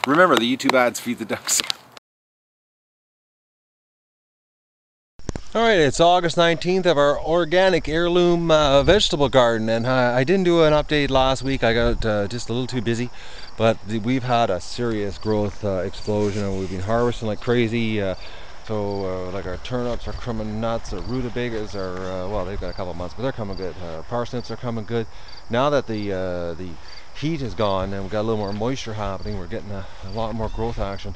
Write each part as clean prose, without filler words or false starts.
Remember, the YouTube ads feed the ducks. Alright, it's August 19th of our organic heirloom vegetable garden, and I didn't do an update last week. I got just a little too busy, but we've had a serious growth explosion, and we've been harvesting like crazy. Like our turnips are coming nuts, our rutabagas are, well, they've got a couple of months, but they're coming good. Parsnips are coming good. Now that the heat is gone and we've got a little more moisture happening, we're getting a lot more growth action.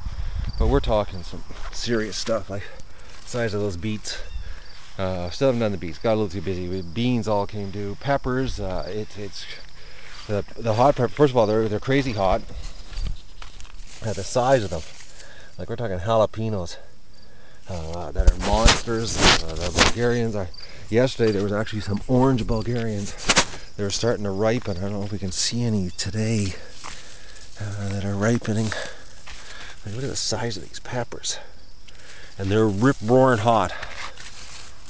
But we're talking some serious stuff, like the size of those beets. Still haven't done the beets, got a little too busy. Beans all came due. Peppers, it's the hot pepper. First of all, they're crazy hot. The size of them, like we're talking jalapenos. That are monsters. The Bulgarians are. Yesterday there was actually some orange Bulgarians. They were starting to ripen. I don't know if we can see any today that are ripening. Like, look at the size of these peppers, and they're rip-roaring hot.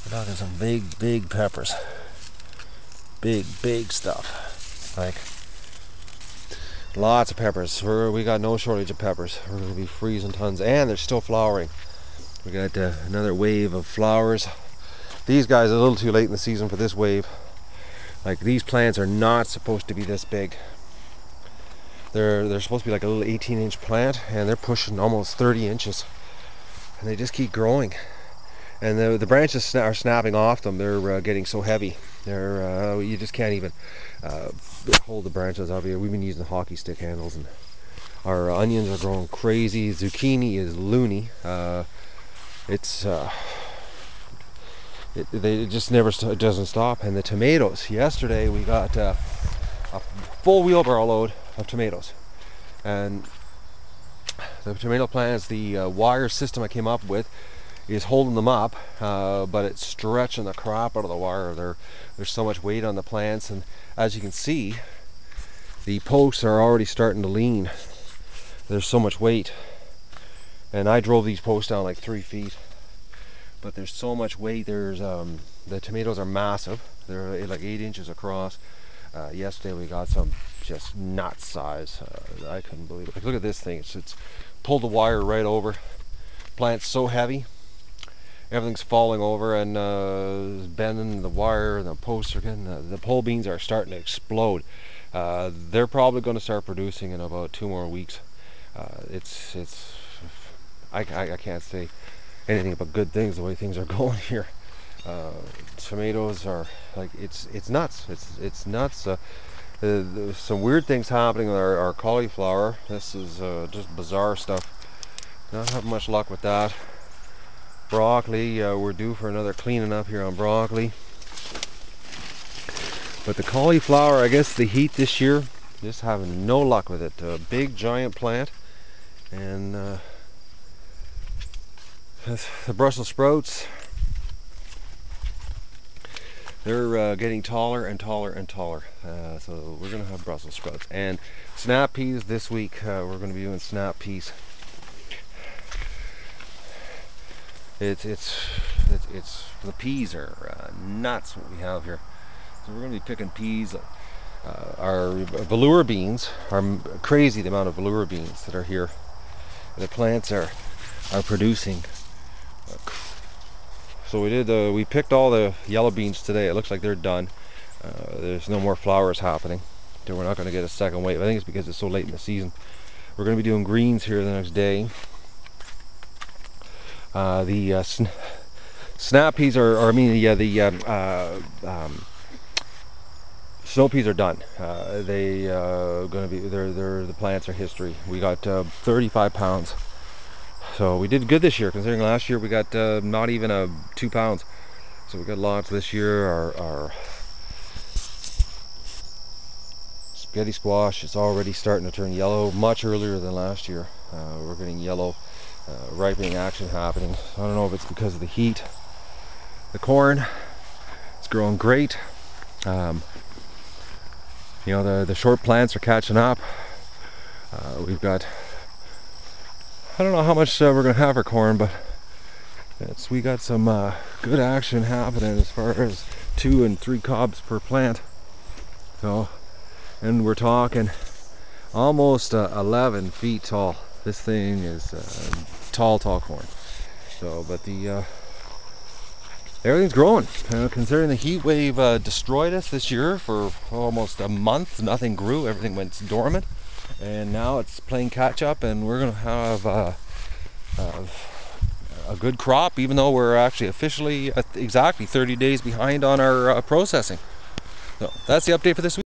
We're talking some big peppers, big stuff. Like lots of peppers. We got no shortage of peppers. We're going to be freezing tons, and they're still flowering. We got another wave of flowers. These guys are a little too late in the season for this wave. Like, these plants are not supposed to be this big. They're supposed to be like a little 18-inch plant, and they're pushing almost 30 inches. And they just keep growing. And the branches are snapping off them. They're getting so heavy. You just can't even hold the branches up here. We've been using hockey stick handles, and our onions are growing crazy. Zucchini is loony. It just never doesn't stop. And the tomatoes, yesterday we got a full wheelbarrow load of tomatoes, and the tomato plants, the wire system I came up with is holding them up, but it's stretching the crap out of the wire. There's so much weight on the plants, and as you can see, the posts are already starting to lean. There's so much weight. And I drove these posts down like 3 feet, but there's so much weight. There's the tomatoes are massive. They're like 8 inches across. Yesterday we got some just nut size. I couldn't believe it. Like, look at this thing. It's pulled the wire right over. Plant's so heavy, everything's falling over and bending the wire. And the posts are getting the pole beans are starting to explode. They're probably going to start producing in about 2 more weeks. I can't say anything but good things the way things are going here. Tomatoes are like, it's nuts. It's nuts. There's some weird things happening with our cauliflower. This is just bizarre stuff. Not having much luck with that. Broccoli, we're due for another cleaning up here on broccoli. But the cauliflower, I guess the heat this year, just having no luck with it. A big giant plant, and the Brussels sprouts, they're getting taller and taller and taller. So we're going to have Brussels sprouts. And snap peas this week, we're going to be doing snap peas. It's the peas are nuts what we have here. So we're going to be picking peas. Our velour beans are crazy, the amount of velour beans that are here. The plants are producing. So we picked all the yellow beans today. It looks like they're done. There's no more flowers happening, so we're not going to get a second wave. I think it's because it's so late in the season. We're going to be doing greens here the next day. Snap peas are, snow peas are done. The plants are history. We got 35 pounds. So we did good this year, considering last year we got not even 2 pounds. So we got lots this year. Our spaghetti squash is already starting to turn yellow much earlier than last year. We're getting yellow ripening action happening. I don't know if it's because of the heat. The corn, it's growing great. The short plants are catching up. We've got, I don't know how much we're going to have for corn, but we got some good action happening as far as 2 and 3 cobs per plant. So, and we're talking almost 11 feet tall. This thing is tall corn. So, but the everything's growing. Considering the heat wave destroyed us this year for almost a month, nothing grew. Everything went dormant, and now it's playing catch up, and we're gonna have a good crop, even though we're actually officially exactly 30 days behind on our processing. So that's the update for this week.